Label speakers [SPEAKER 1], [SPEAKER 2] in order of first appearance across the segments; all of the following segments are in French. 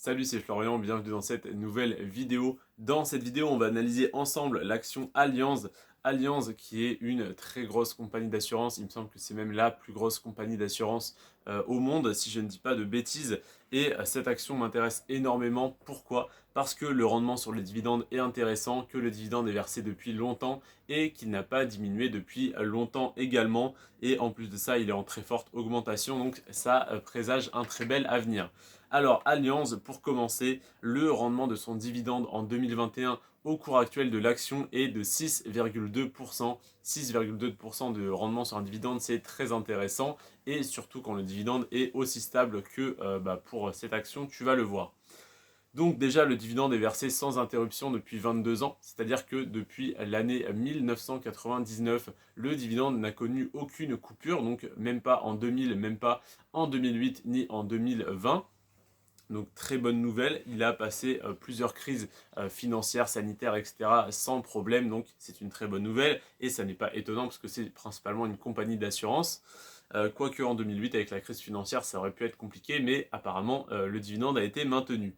[SPEAKER 1] Salut, c'est Florian, bienvenue dans cette nouvelle vidéo. Dans cette vidéo, on va analyser ensemble l'action Allianz. Allianz qui est une très grosse compagnie d'assurance, il me semble que c'est même la plus grosse compagnie d'assurance au monde, si je ne dis pas de bêtises. Et cette action m'intéresse énormément. Pourquoi? Parce que le rendement sur les dividendes est intéressant, que le dividende est versé depuis longtemps et qu'il n'a pas diminué depuis longtemps également. Et en plus de ça, il est en très forte augmentation, donc ça présage un très bel avenir. Alors, Allianz, pour commencer, le rendement de son dividende en 2021 au cours actuel de l'action est de 6,2%. 6,2% de rendement sur un dividende, c'est très intéressant. Et surtout quand le dividende est aussi stable que pour cette action, tu vas le voir. Donc déjà, le dividende est versé sans interruption depuis 22 ans, c'est-à-dire que depuis l'année 1999, le dividende n'a connu aucune coupure, donc même pas en 2000, même pas en 2008 ni en 2020. Donc très bonne nouvelle, il a passé plusieurs crises financières, sanitaires, etc. sans problème, donc c'est une très bonne nouvelle et ça n'est pas étonnant parce que c'est principalement une compagnie d'assurance. Quoique en 2008 avec la crise financière ça aurait pu être compliqué, mais apparemment le dividende a été maintenu.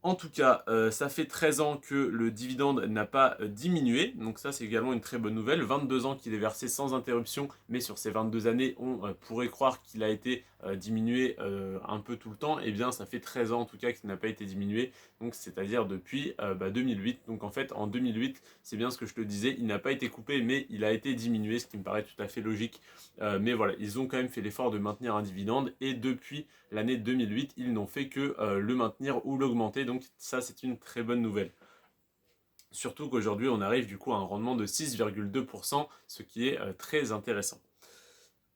[SPEAKER 1] En tout cas, ça fait 13 ans que le dividende n'a pas diminué, donc ça c'est également une très bonne nouvelle. 22 ans qu'il est versé sans interruption, mais sur ces 22 années, on pourrait croire qu'il a été diminué un peu tout le temps. Eh bien, ça fait 13 ans en tout cas qu'il n'a pas été diminué, donc c'est-à-dire depuis 2008. Donc en fait, en 2008, c'est bien ce que je te disais, il n'a pas été coupé, mais il a été diminué, ce qui me paraît tout à fait logique. Mais voilà, ils ont quand même fait l'effort de maintenir un dividende, et depuis l'année 2008, ils n'ont fait que le maintenir ou l'augmenter, donc ça c'est une très bonne nouvelle. Surtout qu'aujourd'hui on arrive du coup à un rendement de 6,2%, ce qui est très intéressant.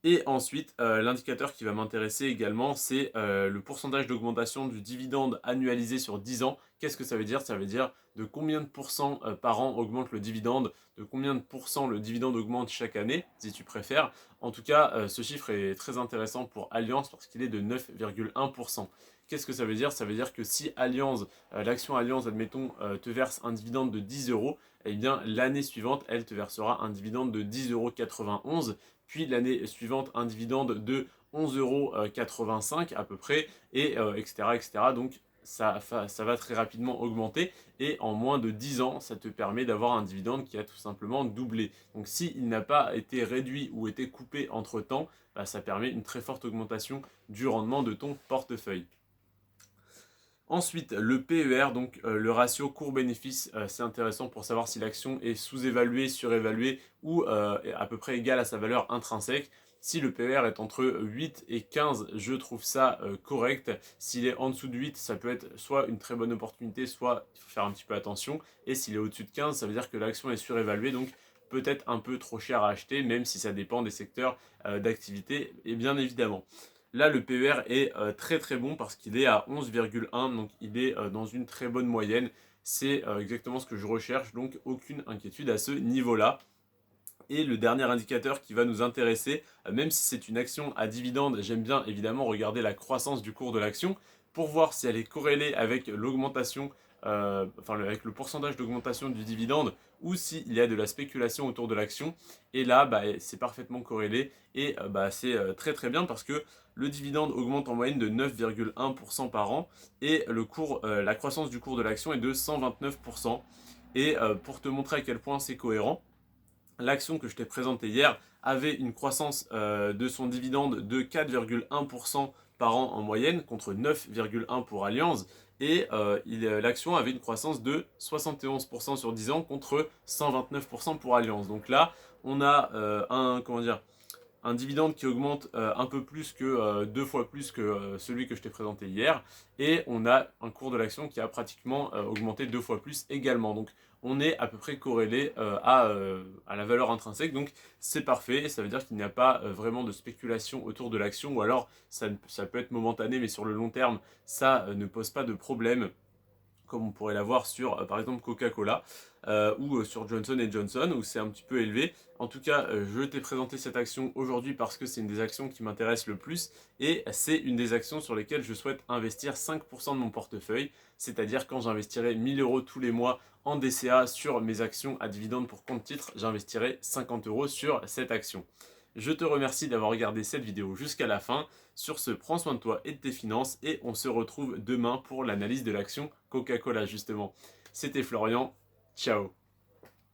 [SPEAKER 1] Et ensuite, l'indicateur qui va m'intéresser également, c'est le pourcentage d'augmentation du dividende annualisé sur 10 ans. Qu'est-ce que ça veut dire? Ça veut dire de combien de pourcents par an augmente le dividende, de combien de pourcents le dividende augmente chaque année, si tu préfères. En tout cas, ce chiffre est très intéressant pour Allianz parce qu'il est de 9,1%. Qu'est-ce que ça veut dire? Ça veut dire que si Allianz, l'action Allianz, admettons, te verse un dividende de 10 euros, eh bien l'année suivante, elle te versera un dividende de 10,91 €. Puis l'année suivante un dividende de 11,85 € à peu près, et etc., etc. Donc ça va très rapidement augmenter, et en moins de 10 ans, ça te permet d'avoir un dividende qui a tout simplement doublé. Donc s'il n'a pas été réduit ou été coupé entre temps, ça permet une très forte augmentation du rendement de ton portefeuille. Ensuite, le PER, donc le ratio cours-bénéfice, c'est intéressant pour savoir si l'action est sous-évaluée, surévaluée ou à peu près égale à sa valeur intrinsèque. Si le PER est entre 8 et 15, je trouve ça correct. S'il est en dessous de 8, ça peut être soit une très bonne opportunité, soit il faut faire un petit peu attention. Et s'il est au-dessus de 15, ça veut dire que l'action est surévaluée, donc peut-être un peu trop cher à acheter, même si ça dépend des secteurs d'activité, et bien évidemment. Là, le PER est très très bon parce qu'il est à 11,1, donc il est dans une très bonne moyenne. C'est exactement ce que je recherche, donc aucune inquiétude à ce niveau-là. Et le dernier indicateur qui va nous intéresser, même si c'est une action à dividende, j'aime bien évidemment regarder la croissance du cours de l'action pour voir si elle est corrélée avec l'augmentation, avec le pourcentage d'augmentation du dividende, ou s'il y a de la spéculation autour de l'action. Et là, c'est parfaitement corrélé, et c'est très très bien parce que le dividende augmente en moyenne de 9,1% par an, et la croissance du cours de l'action est de 129%. Et pour te montrer à quel point c'est cohérent, l'action que je t'ai présentée hier avait une croissance de son dividende de 4,1% par an en moyenne contre 9,1% pour Allianz, et l'action avait une croissance de 71% sur 10 ans contre 129% pour Allianz. Donc là, on a un dividende qui augmente un peu plus que deux fois plus que celui que je t'ai présenté hier, et on a un cours de l'action qui a pratiquement augmenté deux fois plus également. Donc on est à peu près corrélé à la valeur intrinsèque, donc c'est parfait. Ça veut dire qu'il n'y a pas vraiment de spéculation autour de l'action, ou alors ça peut être momentané, mais sur le long terme ça ne pose pas de problème, comme on pourrait l'avoir sur par exemple Coca-Cola ou sur Johnson Johnson, où c'est un petit peu élevé. En tout cas, je t'ai présenté cette action aujourd'hui parce que c'est une des actions qui m'intéresse le plus, et c'est une des actions sur lesquelles je souhaite investir 5% de mon portefeuille, c'est-à-dire quand j'investirai 1000 € tous les mois en DCA sur mes actions à dividende pour compte titre, j'investirai 50 € sur cette action. Je te remercie d'avoir regardé cette vidéo jusqu'à la fin. Sur ce, prends soin de toi et de tes finances et on se retrouve demain pour l'analyse de l'action Coca-Cola justement. C'était Florian, ciao.